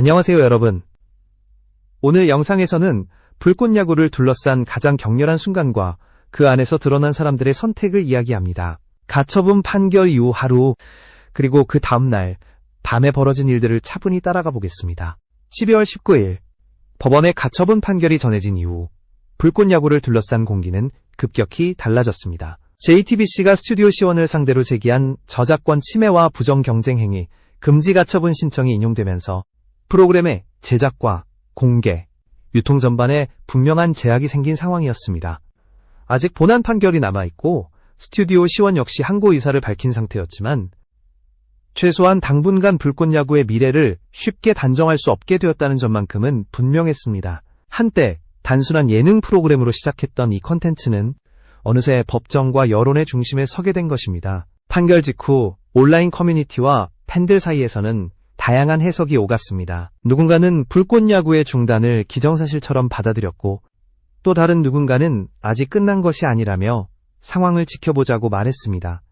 안녕하세요, 여러분. 오늘 영상에서는 불꽃야구를 둘러싼 가장 격렬한 순간과 그 안에서 드러난 사람들의 선택을 이야기합니다. 가처분 판결 이후 하루, 그리고 그 다음날 밤에 벌어진 일들을 차분히 따라가 보겠습니다. 12월 19일, 법원의 가처분 판결이 전해진 이후 불꽃야구를 둘러싼 공기는 급격히 달라졌습니다. JTBC가 스튜디오 시원을 상대로 제기한 저작권 침해와 부정 경쟁 행위, 금지 가처분 신청이 인용되면서 프로그램의 제작과 공개, 유통 전반에 분명한 제약이 생긴 상황이었습니다. 아직 본안 판결이 남아있고 스튜디오 시원 역시 항고 의사를 밝힌 상태였지만 최소한 당분간 불꽃야구의 미래를 쉽게 단정할 수 없게 되었다는 점만큼은 분명했습니다. 한때 단순한 예능 프로그램으로 시작했던 이 콘텐츠는 어느새 법정과 여론의 중심에 서게 된 것입니다. 판결 직후 온라인 커뮤니티와 팬들 사이에서는 다양한 해석이 오갔습니다. 누군가는 불꽃야구의 중단을 기정사실처럼 받아들였고 또 다른 누군가는 아직 끝난 것이 아니라며 상황을 지켜보자고 말했습니다.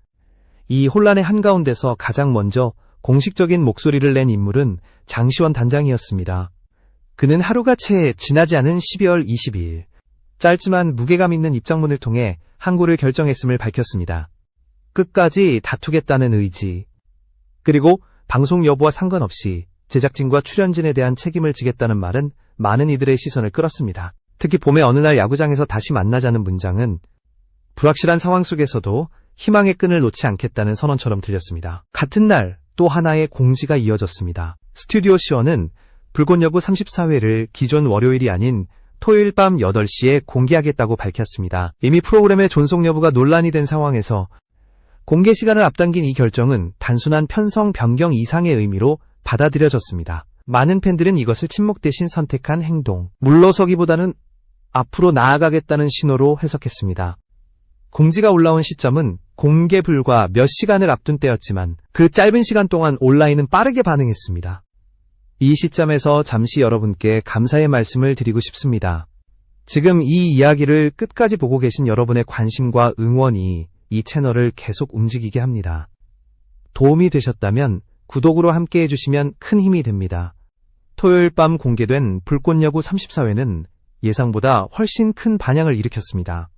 이 혼란의 한가운데서 가장 먼저 공식적인 목소리를 낸 인물은 장시원 단장이었습니다. 그는 하루가 채 지나지 않은 12월 22일 짧지만 무게감 있는 입장문을 통해 항고를 결정했음을 밝혔습니다. 끝까지 다투겠다는 의지, 그리고 방송 여부와 상관없이 제작진과 출연진에 대한 책임을 지겠다는 말은 많은 이들의 시선을 끌었습니다. 특히 봄의 어느 날 야구장에서 다시 만나자는 문장은 불확실한 상황 속에서도 희망의 끈을 놓지 않겠다는 선언처럼 들렸습니다. 같은 날 또 하나의 공지가 이어졌습니다. 스튜디오 시원은 불꽃야구 34회를 기존 월요일이 아닌 토요일 밤 8시에 공개하겠다고 밝혔습니다. 이미 프로그램의 존속 여부가 논란이 된 상황에서 공개 시간을 앞당긴 이 결정은 단순한 편성 변경 이상의 의미로 받아들여졌습니다. 많은 팬들은 이것을 침묵 대신 선택한 행동, 물러서기보다는 앞으로 나아가겠다는 신호로 해석했습니다. 공지가 올라온 시점은 공개 불과 몇 시간을 앞둔 때였지만 그 짧은 시간 동안 온라인은 빠르게 반응했습니다. 이 시점에서 잠시 여러분께 감사의 말씀을 드리고 싶습니다. 지금 이 이야기를 끝까지 보고 계신 여러분의 관심과 응원이 이 채널을 계속 움직이게 합니다. 도움이 되셨다면 구독으로 함께 해주시면 큰 힘이 됩니다. 토요일 밤 공개된 불꽃야구 34회는 예상보다 훨씬 큰 반향을 일으켰습니다.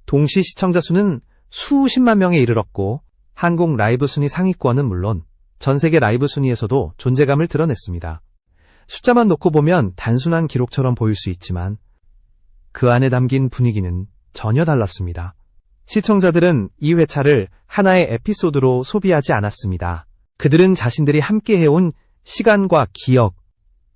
동시 시청자 수는 수십만 명에 이르렀고 한국 라이브 순위 상위권은 물론 전 세계 라이브 순위에서도 존재감을 드러냈습니다. 숫자만 놓고 보면 단순한 기록처럼 보일 수 있지만 그 안에 담긴 분위기는 전혀 달랐습니다. 시청자들은 이 회차를 하나의 에피소드로 소비하지 않았습니다. 그들은 자신들이 함께 해온 시간과 기억,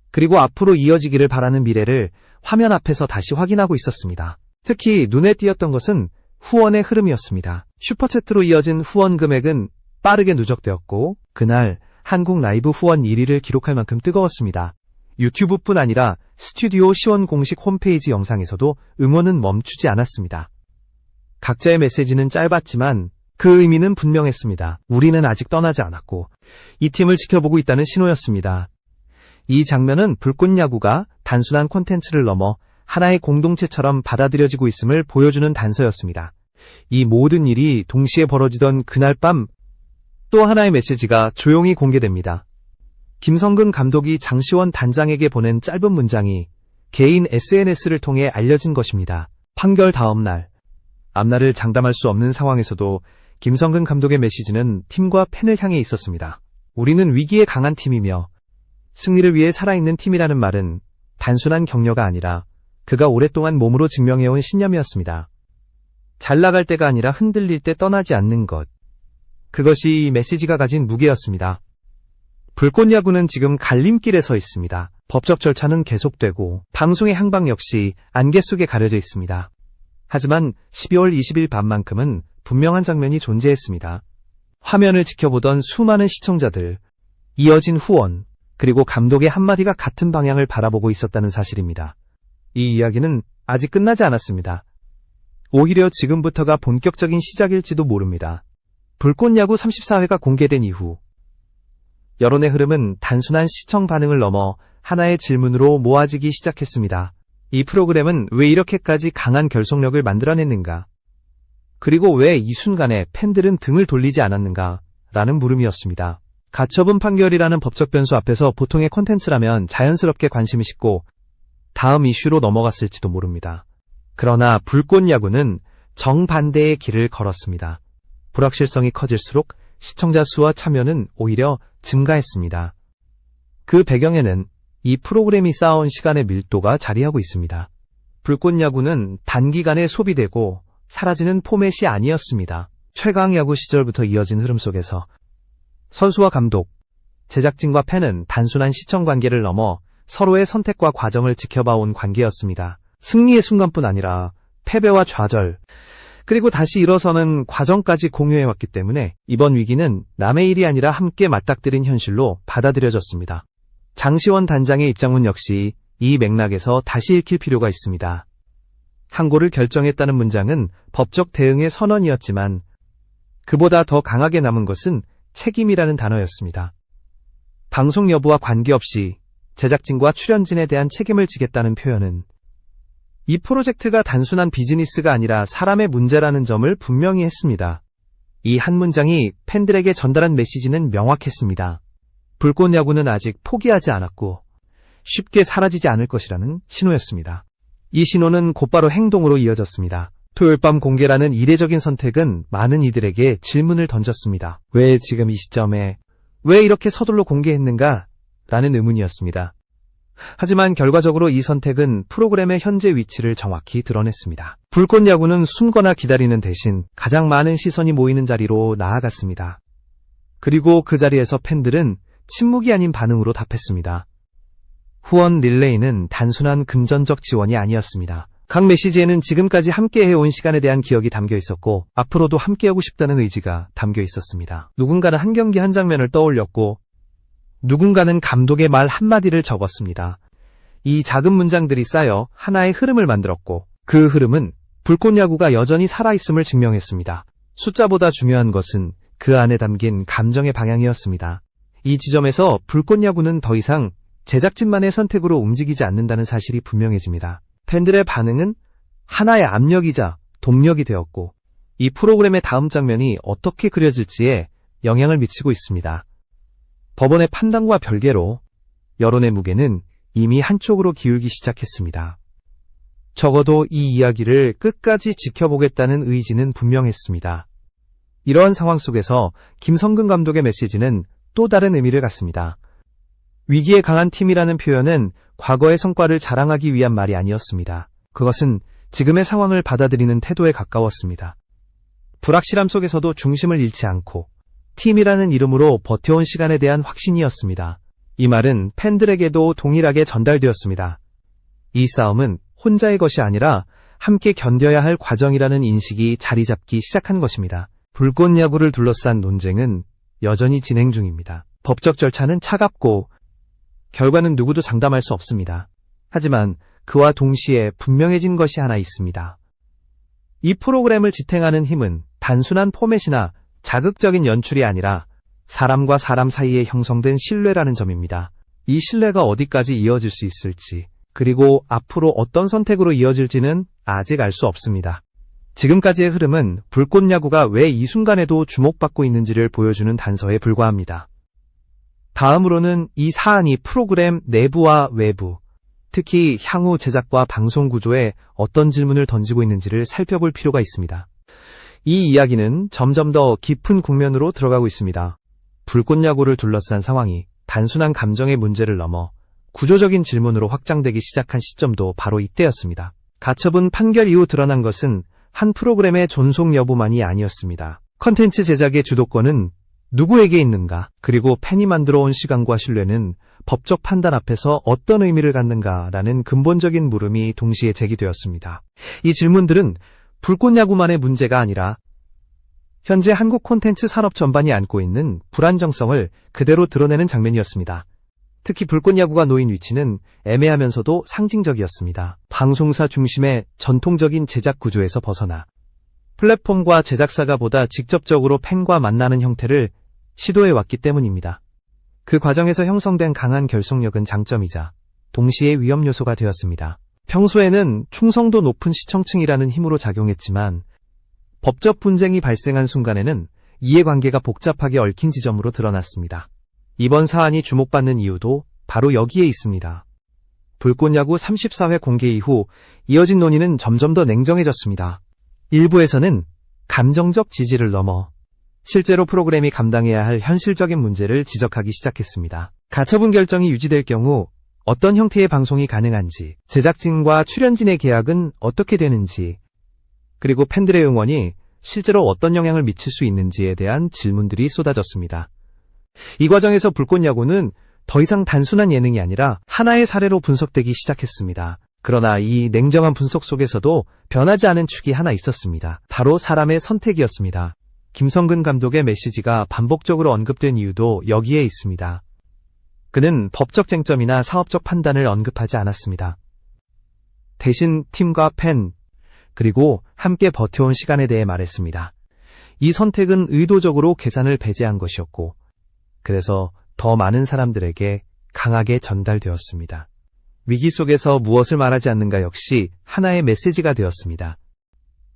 그리고 앞으로 이어지기를 바라는 미래를 화면 앞에서 다시 확인하고 있었습니다. 특히 눈에 띄었던 것은 후원의 흐름이었습니다. 슈퍼채트로 이어진 후원 금액은 빠르게 누적되었고 그날 한국 라이브 후원 1위를 기록할 만큼 뜨거웠습니다. 유튜브뿐 아니라 스튜디오 시원 공식 홈페이지 영상에서도 응원은 멈추지 않았습니다. 각자의 메시지는 짧았지만 그 의미는 분명했습니다. 우리는 아직 떠나지 않았고 이 팀을 지켜보고 있다는 신호였습니다. 이 장면은 불꽃야구가 단순한 콘텐츠를 넘어 하나의 공동체처럼 받아들여지고 있음을 보여주는 단서였습니다. 이 모든 일이 동시에 벌어지던 그날 밤 또 하나의 메시지가 조용히 공개됩니다. 김성근 감독이 장시원 단장에게 보낸 짧은 문장이 개인 SNS를 통해 알려진 것입니다. 판결 다음 날, 앞날을 장담할 수 없는 상황에서도 김성근 감독의 메시지는 팀과 팬을 향해 있었습니다. 우리는 위기에 강한 팀이며 승리를 위해 살아있는 팀이라는 말은 단순한 격려가 아니라 그가 오랫동안 몸으로 증명해온 신념이었습니다. 잘 나갈 때가 아니라 흔들릴 때 떠나지 않는 것. 그것이 이 메시지가 가진 무게였습니다. 불꽃야구는 지금 갈림길에 서 있습니다. 법적 절차는 계속되고 방송의 향방 역시 안개 속에 가려져 있습니다. 하지만 12월 20일 밤만큼은 분명한 장면이 존재했습니다. 화면을 지켜보던 수많은 시청자들, 이어진 후원, 그리고 감독의 한마디가 같은 방향을 바라보고 있었다는 사실입니다. 이 이야기는 아직 끝나지 않았습니다. 오히려 지금부터가 본격적인 시작일지도 모릅니다. 불꽃야구 34회가 공개된 이후 여론의 흐름은 단순한 시청 반응을 넘어 하나의 질문으로 모아지기 시작했습니다. 이 프로그램은 왜 이렇게까지 강한 결속력을 만들어냈는가? 그리고 왜 이 순간에 팬들은 등을 돌리지 않았는가? 라는 물음이었습니다. 가처분 판결이라는 법적 변수 앞에서 보통의 콘텐츠라면 자연스럽게 관심이 식고 다음 이슈로 넘어갔을지도 모릅니다. 그러나 불꽃야구는 정반대의 길을 걸었습니다. 불확실성이 커질수록 시청자 수와 참여는 오히려 증가했습니다. 그 배경에는 이 프로그램이 쌓아온 시간의 밀도가 자리하고 있습니다. 불꽃야구는 단기간에 소비되고 사라지는 포맷이 아니었습니다. 최강야구 시절부터 이어진 흐름 속에서 선수와 감독, 제작진과 팬은 단순한 시청 관계를 넘어 서로의 선택과 과정을 지켜봐온 관계였습니다. 승리의 순간뿐 아니라 패배와 좌절, 그리고 다시 일어서는 과정까지 공유해왔기 때문에 이번 위기는 남의 일이 아니라 함께 맞닥뜨린 현실로 받아들여졌습니다. 장시원 단장의 입장문 역시 이 맥락에서 다시 읽힐 필요가 있습니다. 항고를 결정했다는 문장은 법적 대응의 선언이었지만 그보다 더 강하게 남은 것은 책임이라는 단어였습니다. 방송 여부와 관계없이 제작진과 출연진에 대한 책임을 지겠다는 표현은 이 프로젝트가 단순한 비즈니스가 아니라 사람의 문제라는 점을 분명히 했습니다. 이 한 문장이 팬들에게 전달한 메시지는 명확했습니다. 불꽃야구는 아직 포기하지 않았고 쉽게 사라지지 않을 것이라는 신호였습니다. 이 신호는 곧바로 행동으로 이어졌습니다. 토요일 밤 공개라는 이례적인 선택은 많은 이들에게 질문을 던졌습니다. 왜 지금 이 시점에, 왜 이렇게 서둘러 공개했는가? 라는 의문이었습니다. 하지만 결과적으로 이 선택은 프로그램의 현재 위치를 정확히 드러냈습니다. 불꽃야구는 숨거나 기다리는 대신 가장 많은 시선이 모이는 자리로 나아갔습니다. 그리고 그 자리에서 팬들은 침묵이 아닌 반응으로 답했습니다. 후원 릴레이는 단순한 금전적 지원이 아니었습니다. 각 메시지에는 지금까지 함께 해온 시간에 대한 기억이 담겨 있었고 앞으로도 함께하고 싶다는 의지가 담겨 있었습니다. 누군가는 한 경기 한 장면을 떠올렸고 누군가는 감독의 말 한마디를 적었습니다. 이 작은 문장들이 쌓여 하나의 흐름을 만들었고 그 흐름은 불꽃야구가 여전히 살아있음을 증명했습니다. 숫자보다 중요한 것은 그 안에 담긴 감정의 방향이었습니다. 이 지점에서 불꽃야구는 더 이상 제작진만의 선택으로 움직이지 않는다는 사실이 분명해집니다. 팬들의 반응은 하나의 압력이자 동력이 되었고 이 프로그램의 다음 장면이 어떻게 그려질지에 영향을 미치고 있습니다. 법원의 판단과 별개로 여론의 무게는 이미 한쪽으로 기울기 시작했습니다. 적어도 이 이야기를 끝까지 지켜보겠다는 의지는 분명했습니다. 이러한 상황 속에서 김성근 감독의 메시지는 또 다른 의미를 갖습니다. 위기에 강한 팀이라는 표현은 과거의 성과를 자랑하기 위한 말이 아니었습니다. 그것은 지금의 상황을 받아들이는 태도에 가까웠습니다. 불확실함 속에서도 중심을 잃지 않고 팀이라는 이름으로 버텨온 시간에 대한 확신이었습니다. 이 말은 팬들에게도 동일하게 전달되었습니다. 이 싸움은 혼자의 것이 아니라 함께 견뎌야 할 과정이라는 인식이 자리 잡기 시작한 것입니다. 불꽃야구를 둘러싼 논쟁은 여전히 진행 중입니다. 법적 절차는 차갑고 결과는 누구도 장담할 수 없습니다. 하지만 그와 동시에 분명해진 것이 하나 있습니다. 이 프로그램을 지탱하는 힘은 단순한 포맷이나 자극적인 연출이 아니라 사람과 사람 사이에 형성된 신뢰라는 점입니다. 이 신뢰가 어디까지 이어질 수 있을지, 그리고 앞으로 어떤 선택으로 이어질지는 아직 알 수 없습니다. 지금까지의 흐름은 불꽃야구가 왜 이 순간에도 주목받고 있는지를 보여주는 단서에 불과합니다. 다음으로는 이 사안이 프로그램 내부와 외부, 특히 향후 제작과 방송 구조에 어떤 질문을 던지고 있는지를 살펴볼 필요가 있습니다. 이 이야기는 점점 더 깊은 국면으로 들어가고 있습니다. 불꽃야구를 둘러싼 상황이 단순한 감정의 문제를 넘어 구조적인 질문으로 확장되기 시작한 시점도 바로 이때였습니다. 가처분 판결 이후 드러난 것은 한 프로그램의 존속 여부만이 아니었습니다. 컨텐츠 제작의 주도권은 누구에게 있는가, 그리고 팬이 만들어온 시간과 신뢰는 법적 판단 앞에서 어떤 의미를 갖는가라는 근본적인 물음이 동시에 제기되었습니다. 이 질문들은 불꽃야구만의 문제가 아니라 현재 한국 콘텐츠 산업 전반이 안고 있는 불안정성을 그대로 드러내는 장면이었습니다. 특히 불꽃야구가 놓인 위치는 애매하면서도 상징적이었습니다. 방송사 중심의 전통적인 제작 구조에서 벗어나 플랫폼과 제작사가 보다 직접적으로 팬과 만나는 형태를 시도해왔기 때문입니다. 그 과정에서 형성된 강한 결속력은 장점이자 동시에 위험 요소가 되었습니다. 평소에는 충성도 높은 시청층이라는 힘으로 작용했지만 법적 분쟁이 발생한 순간에는 이해관계가 복잡하게 얽힌 지점으로 드러났습니다. 이번 사안이 주목받는 이유도 바로 여기에 있습니다. 불꽃야구 34회 공개 이후 이어진 논의는 점점 더 냉정해졌습니다. 일부에서는 감정적 지지를 넘어 실제로 프로그램이 감당해야 할 현실적인 문제를 지적하기 시작했습니다. 가처분 결정이 유지될 경우 어떤 형태의 방송이 가능한지, 제작진과 출연진의 계약은 어떻게 되는지, 그리고 팬들의 응원이 실제로 어떤 영향을 미칠 수 있는지에 대한 질문들이 쏟아졌습니다. 이 과정에서 불꽃야구는 더 이상 단순한 예능이 아니라 하나의 사례로 분석되기 시작했습니다. 그러나 이 냉정한 분석 속에서도 변하지 않은 축이 하나 있었습니다. 바로 사람의 선택이었습니다. 김성근 감독의 메시지가 반복적으로 언급된 이유도 여기에 있습니다. 그는 법적 쟁점이나 사업적 판단을 언급하지 않았습니다. 대신 팀과 팬, 그리고 함께 버텨온 시간에 대해 말했습니다. 이 선택은 의도적으로 계산을 배제한 것이었고, 그래서 더 많은 사람들에게 강하게 전달되었습니다. 위기 속에서 무엇을 말하지 않는가 역시 하나의 메시지가 되었습니다.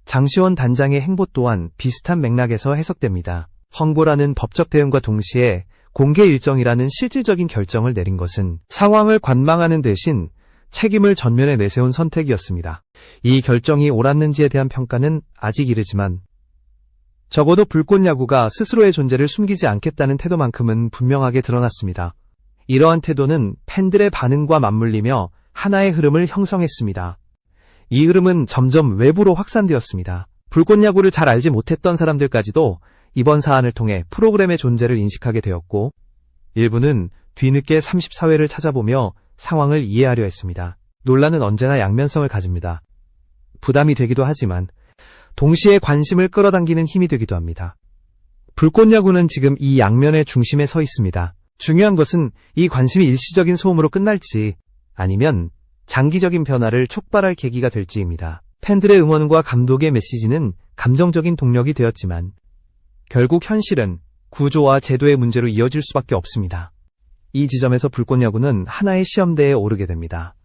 장시원 단장의 행보 또한 비슷한 맥락에서 해석됩니다. 황보라는 법적 대응과 동시에 공개 일정이라는 실질적인 결정을 내린 것은 상황을 관망하는 대신 책임을 전면에 내세운 선택이었습니다. 이 결정이 옳았는지에 대한 평가는 아직 이르지만 적어도 불꽃야구가 스스로의 존재를 숨기지 않겠다는 태도만큼은 분명하게 드러났습니다. 이러한 태도는 팬들의 반응과 맞물리며 하나의 흐름을 형성했습니다. 이 흐름은 점점 외부로 확산되었습니다. 불꽃야구를 잘 알지 못했던 사람들까지도 이번 사안을 통해 프로그램의 존재를 인식하게 되었고, 일부는 뒤늦게 34회를 찾아보며 상황을 이해하려 했습니다. 논란은 언제나 양면성을 가집니다. 부담이 되기도 하지만 동시에 관심을 끌어당기는 힘이 되기도 합니다. 불꽃야구는 지금 이 양면의 중심에 서 있습니다. 중요한 것은 이 관심이 일시적인 소음으로 끝날지 아니면 장기적인 변화를 촉발할 계기가 될지입니다. 팬들의 응원과 감독의 메시지는 감정적인 동력이 되었지만 결국 현실은 구조와 제도의 문제로 이어질 수밖에 없습니다. 이 지점에서 불꽃야구는 하나의 시험대에 오르게 됩니다.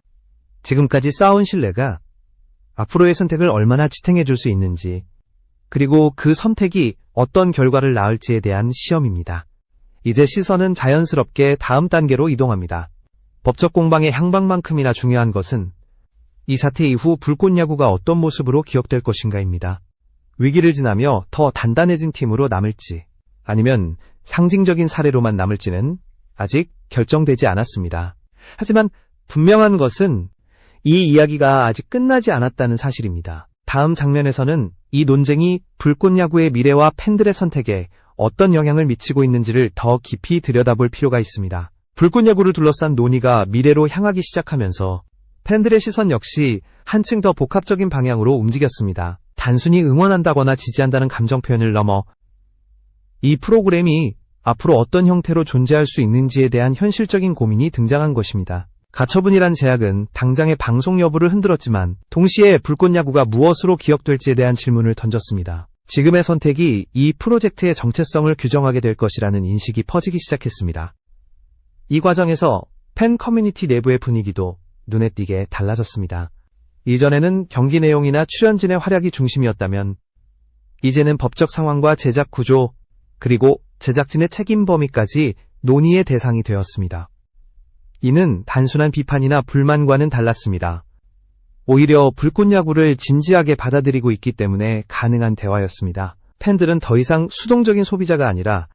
지금까지 쌓아온 신뢰가 앞으로의 선택을 얼마나 지탱해 줄 수 있는지, 그리고 그 선택이 어떤 결과를 낳을지에 대한 시험입니다. 이제 시선은 자연스럽게 다음 단계로 이동합니다. 법적 공방의 향방만큼이나 중요한 것은 이 사태 이후 불꽃야구가 어떤 모습으로 기억될 것인가입니다. 위기를 지나며 더 단단해진 팀으로 남을지, 아니면 상징적인 사례로만 남을지는 아직 결정되지 않았습니다. 하지만 분명한 것은 이 이야기가 아직 끝나지 않았다는 사실입니다. 다음 장면에서는 이 논쟁이 불꽃야구의 미래와 팬들의 선택에 어떤 영향을 미치고 있는지를 더 깊이 들여다볼 필요가 있습니다. 불꽃야구를 둘러싼 논의가 미래로 향하기 시작하면서 팬들의 시선 역시 한층 더 복합적인 방향으로 움직였습니다. 단순히 응원한다거나 지지한다는 감정 표현을 넘어 이 프로그램이 앞으로 어떤 형태로 존재할 수 있는지에 대한 현실적인 고민이 등장한 것입니다. 가처분이란 제약은 당장의 방송 여부를 흔들었지만 동시에 불꽃야구가 무엇으로 기억될지에 대한 질문을 던졌습니다. 지금의 선택이 이 프로젝트의 정체성을 규정하게 될 것이라는 인식이 퍼지기 시작했습니다. 이 과정에서 팬 커뮤니티 내부의 분위기도 눈에 띄게 달라졌습니다. 이전에는 경기 내용이나 출연진의 활약이 중심이었다면 이제는 법적 상황과 제작 구조, 그리고 제작진의 책임 범위까지 논의의 대상이 되었습니다. 이는 단순한 비판이나 불만과는 달랐습니다. 오히려 불꽃야구를 진지하게 받아들이고 있기 때문에 가능한 대화였습니다. 팬들은 더 이상 수동적인 소비자가 아니라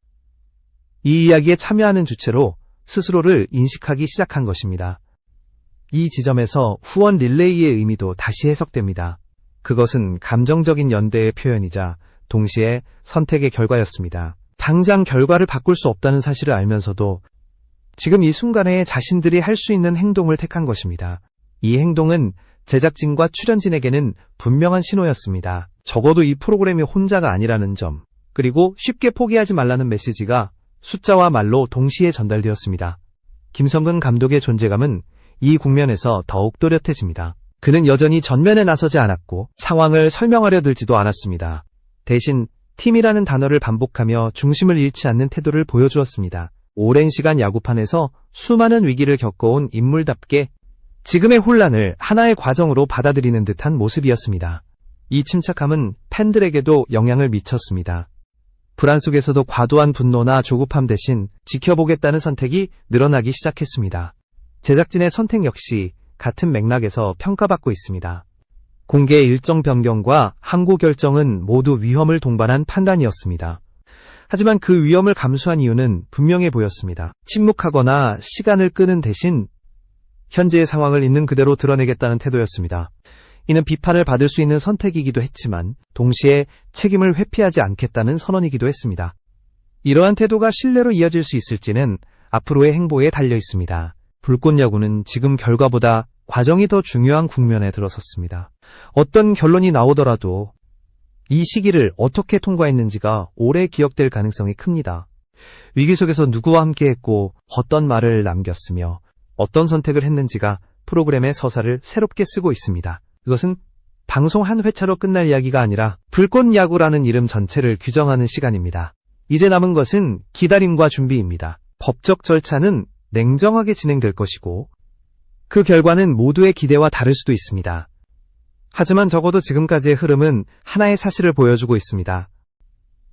이 이야기에 참여하는 주체로 스스로를 인식하기 시작한 것입니다. 이 지점에서 후원 릴레이의 의미도 다시 해석됩니다. 그것은 감정적인 연대의 표현이자 동시에 선택의 결과였습니다. 당장 결과를 바꿀 수 없다는 사실을 알면서도 지금 이 순간에 자신들이 할 수 있는 행동을 택한 것입니다. 이 행동은 제작진과 출연진에게는 분명한 신호였습니다. 적어도 이 프로그램이 혼자가 아니라는 점, 그리고 쉽게 포기하지 말라는 메시지가 숫자와 말로 동시에 전달되었습니다. 김성근 감독의 존재감은 이 국면에서 더욱 또렷해집니다. 그는 여전히 전면에 나서지 않았고 상황을 설명하려 들지도 않았습니다. 대신 팀이라는 단어를 반복하며 중심을 잃지 않는 태도를 보여주었습니다. 오랜 시간 야구판에서 수많은 위기를 겪어온 인물답게 지금의 혼란을 하나의 과정으로 받아들이는 듯한 모습이었습니다. 이 침착함은 팬들에게도 영향을 미쳤습니다. 불안 속에서도 과도한 분노나 조급함 대신 지켜보겠다는 선택이 늘어나기 시작했습니다. 제작진의 선택 역시 같은 맥락에서 평가받고 있습니다. 공개의 일정 변경과 항고 결정은 모두 위험을 동반한 판단이었습니다. 하지만 그 위험을 감수한 이유는 분명해 보였습니다. 침묵하거나 시간을 끄는 대신 현재의 상황을 있는 그대로 드러내겠다는 태도였습니다. 이는 비판을 받을 수 있는 선택이기도 했지만 동시에 책임을 회피하지 않겠다는 선언이기도 했습니다. 이러한 태도가 신뢰로 이어질 수 있을지는 앞으로의 행보에 달려 있습니다. 불꽃야구는 지금 결과보다 과정이 더 중요한 국면에 들어섰습니다. 어떤 결론이 나오더라도 이 시기를 어떻게 통과했는지가 오래 기억될 가능성이 큽니다. 위기 속에서 누구와 함께했고 어떤 말을 남겼으며 어떤 선택을 했는지가 프로그램의 서사를 새롭게 쓰고 있습니다. 이것은 방송 한 회차로 끝날 이야기가 아니라 불꽃야구라는 이름 전체를 규정하는 시간입니다. 이제 남은 것은 기다림과 준비입니다. 법적 절차는 냉정하게 진행될 것이고 그 결과는 모두의 기대와 다를 수도 있습니다. 하지만 적어도 지금까지의 흐름은 하나의 사실을 보여주고 있습니다.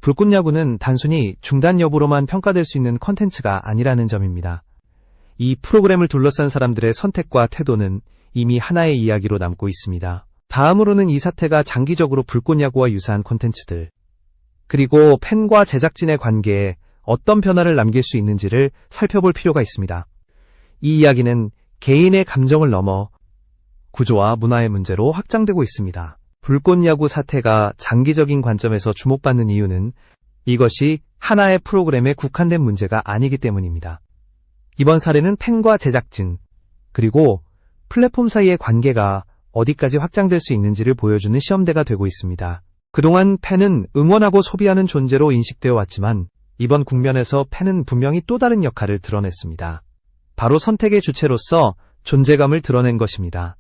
불꽃야구는 단순히 중단 여부로만 평가될 수 있는 콘텐츠가 아니라는 점입니다. 이 프로그램을 둘러싼 사람들의 선택과 태도는 이미 하나의 이야기로 남고 있습니다. 다음으로는 이 사태가 장기적으로 불꽃야구와 유사한 콘텐츠들, 그리고 팬과 제작진의 관계에 어떤 변화를 남길 수 있는지를 살펴볼 필요가 있습니다. 이 이야기는 개인의 감정을 넘어 구조와 문화의 문제로 확장되고 있습니다. 불꽃야구 사태가 장기적인 관점에서 주목받는 이유는 이것이 하나의 프로그램에 국한된 문제가 아니기 때문입니다. 이번 사례는 팬과 제작진, 그리고 플랫폼 사이의 관계가 어디까지 확장될 수 있는지를 보여주는 시험대가 되고 있습니다. 그동안 팬은 응원하고 소비하는 존재로 인식되어 왔지만 이번 국면에서 팬은 분명히 또 다른 역할을 드러냈습니다. 바로 선택의 주체로서 존재감을 드러낸 것입니다.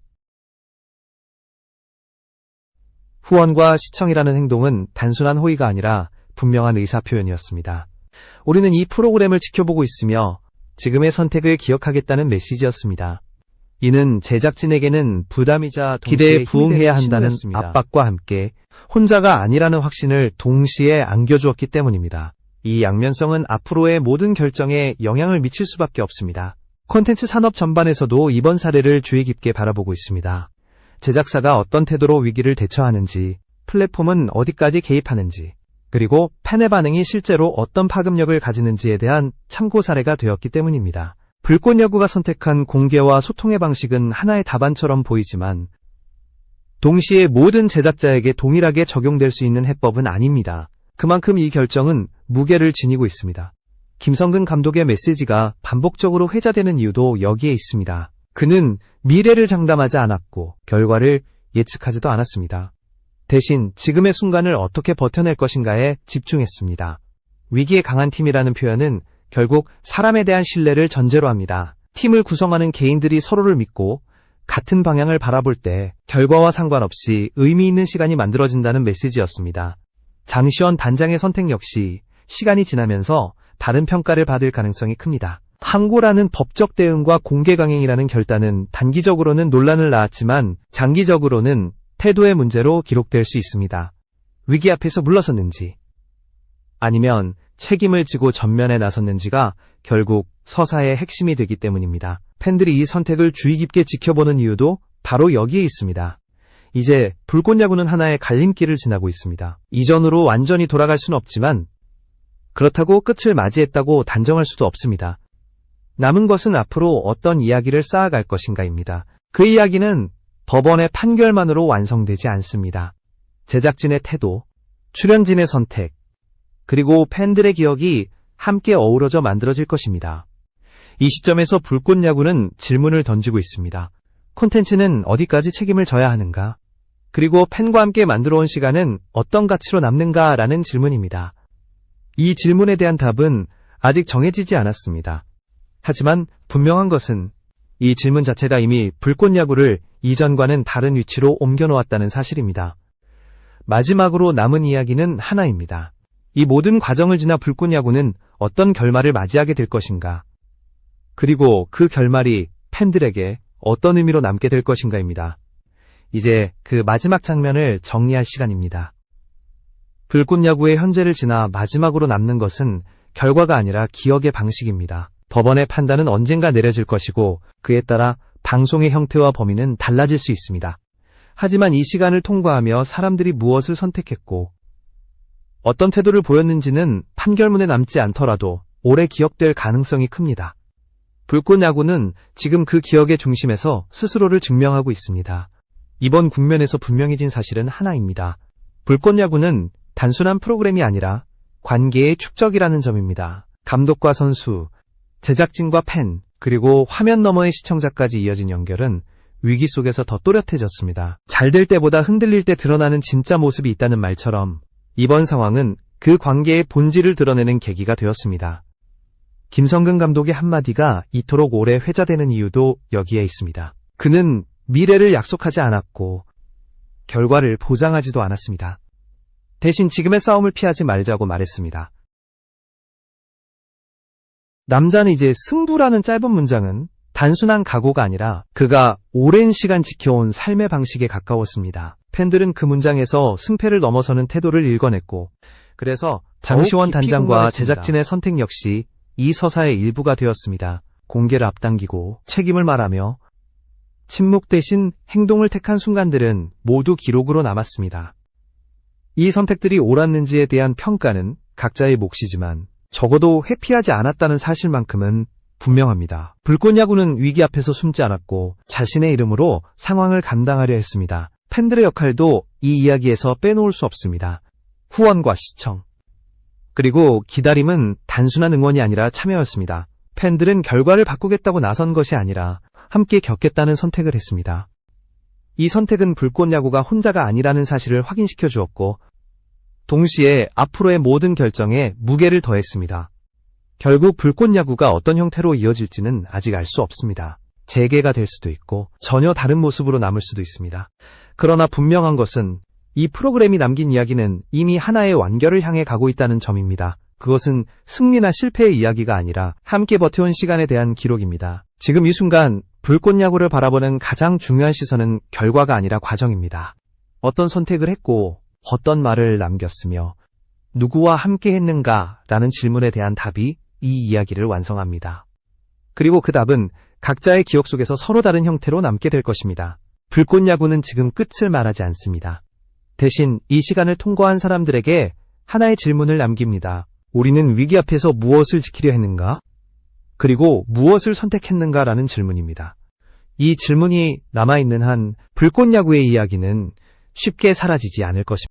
후원과 시청이라는 행동은 단순한 호의가 아니라 분명한 의사표현이었습니다. 우리는 이 프로그램을 지켜보고 있으며 지금의 선택을 기억하겠다는 메시지였습니다. 이는 제작진에게는 부담이자 기대에 부응해야 한다는 압박과 함께 혼자가 아니라는 확신을 동시에 안겨주었기 때문입니다. 이 양면성은 앞으로의 모든 결정에 영향을 미칠 수밖에 없습니다. 콘텐츠 산업 전반에서도 이번 사례를 주의 깊게 바라보고 있습니다. 제작사가 어떤 태도로 위기를 대처하는지, 플랫폼은 어디까지 개입하는지, 그리고 팬의 반응이 실제로 어떤 파급력을 가지는지에 대한 참고 사례가 되었기 때문입니다. 불꽃야구가 선택한 공개와 소통의 방식은 하나의 답안처럼 보이지만 동시에 모든 제작자에게 동일하게 적용될 수 있는 해법은 아닙니다. 그만큼 이 결정은 무게를 지니고 있습니다. 김성근 감독의 메시지가 반복적으로 회자되는 이유도 여기에 있습니다. 그는 미래를 장담하지 않았고 결과를 예측하지도 않았습니다. 대신 지금의 순간을 어떻게 버텨낼 것인가에 집중했습니다. 위기에 강한 팀이라는 표현은 결국 사람에 대한 신뢰를 전제로 합니다. 팀을 구성하는 개인들이 서로를 믿고 같은 방향을 바라볼 때 결과와 상관없이 의미 있는 시간이 만들어진다는 메시지였습니다. 장시원 단장의 선택 역시 시간이 지나면서 다른 평가를 받을 가능성이 큽니다. 항고라는 법적 대응과 공개 강행이라는 결단은 단기적으로는 논란을 낳았지만 장기적으로는 태도의 문제로 기록될 수 있습니다. 위기 앞에서 물러섰는지 아니면 책임을 지고 전면에 나섰는지가 결국 서사의 핵심이 되기 때문입니다. 팬들이 이 선택을 주의 깊게 지켜보는 이유도 바로 여기에 있습니다. 이제 불꽃야구는 하나의 갈림길을 지나고 있습니다. 이전으로 완전히 돌아갈 수는 없지만 그렇다고 끝을 맞이했다고 단정할 수도 없습니다. 남은 것은 앞으로 어떤 이야기를 쌓아갈 것인가입니다. 그 이야기는 법원의 판결만으로 완성되지 않습니다. 제작진의 태도, 출연진의 선택, 그리고 팬들의 기억이 함께 어우러져 만들어질 것입니다. 이 시점에서 불꽃야구는 질문을 던지고 있습니다. 콘텐츠는 어디까지 책임을 져야 하는가? 그리고 팬과 함께 만들어온 시간은 어떤 가치로 남는가? 라는 질문입니다. 이 질문에 대한 답은 아직 정해지지 않았습니다. 하지만 분명한 것은 이 질문 자체가 이미 불꽃야구를 이전과는 다른 위치로 옮겨놓았다는 사실입니다. 마지막으로 남은 이야기는 하나입니다. 이 모든 과정을 지나 불꽃야구는 어떤 결말을 맞이하게 될 것인가? 그리고 그 결말이 팬들에게 어떤 의미로 남게 될 것인가입니다. 이제 그 마지막 장면을 정리할 시간입니다. 불꽃야구의 현재를 지나 마지막으로 남는 것은 결과가 아니라 기억의 방식입니다. 법원의 판단은 언젠가 내려질 것이고 그에 따라 방송의 형태와 범위는 달라질 수 있습니다. 하지만 이 시간을 통과하며 사람들이 무엇을 선택했고 어떤 태도를 보였는지는 판결문에 남지 않더라도 오래 기억될 가능성이 큽니다. 불꽃야구는 지금 그 기억의 중심에서 스스로를 증명하고 있습니다. 이번 국면에서 분명해진 사실은 하나입니다. 불꽃야구는 단순한 프로그램이 아니라 관계의 축적이라는 점입니다. 감독과 선수, 제작진과 팬, 그리고 화면 너머의 시청자까지 이어진 연결은 위기 속에서 더 또렷해졌습니다. 잘 될 때보다 흔들릴 때 드러나는 진짜 모습이 있다는 말처럼 이번 상황은 그 관계의 본질을 드러내는 계기가 되었습니다. 김성근 감독의 한마디가 이토록 오래 회자되는 이유도 여기에 있습니다. 그는 미래를 약속하지 않았고 결과를 보장하지도 않았습니다. 대신 지금의 싸움을 피하지 말자고 말했습니다. 남자는 이제 승부라는 짧은 문장은 단순한 각오가 아니라 그가 오랜 시간 지켜온 삶의 방식에 가까웠습니다. 팬들은 그 문장에서 승패를 넘어서는 태도를 읽어냈고 그래서 장시원 단장과 제작진의 선택 역시 이 서사의 일부가 되었습니다. 공개를 앞당기고 책임을 말하며 침묵 대신 행동을 택한 순간들은 모두 기록으로 남았습니다. 이 선택들이 옳았는지에 대한 평가는 각자의 몫이지만 적어도 회피하지 않았다는 사실만큼은 분명합니다. 불꽃야구는 위기 앞에서 숨지 않았고 자신의 이름으로 상황을 감당하려 했습니다. 팬들의 역할도 이 이야기에서 빼놓을 수 없습니다. 후원과 시청, 그리고 기다림은 단순한 응원이 아니라 참여였습니다. 팬들은 결과를 바꾸겠다고 나선 것이 아니라 함께 겪겠다는 선택을 했습니다. 이 선택은 불꽃야구가 혼자가 아니라는 사실을 확인시켜 주었고 동시에 앞으로의 모든 결정에 무게를 더했습니다. 결국 불꽃야구가 어떤 형태로 이어질지는 아직 알 수 없습니다. 재개가 될 수도 있고 전혀 다른 모습으로 남을 수도 있습니다. 그러나 분명한 것은 이 프로그램이 남긴 이야기는 이미 하나의 완결을 향해 가고 있다는 점입니다. 그것은 승리나 실패의 이야기가 아니라 함께 버텨온 시간에 대한 기록입니다. 지금 이 순간 불꽃야구를 바라보는 가장 중요한 시선은 결과가 아니라 과정입니다. 어떤 선택을 했고 어떤 말을 남겼으며 누구와 함께 했는가라는 질문에 대한 답이 이 이야기를 완성합니다. 그리고 그 답은 각자의 기억 속에서 서로 다른 형태로 남게 될 것입니다. 불꽃야구는 지금 끝을 말하지 않습니다. 대신 이 시간을 통과한 사람들에게 하나의 질문을 남깁니다. 우리는 위기 앞에서 무엇을 지키려 했는가? 그리고 무엇을 선택했는가라는 질문입니다. 이 질문이 남아있는 한 불꽃야구의 이야기는 쉽게 사라지지 않을 것입니다.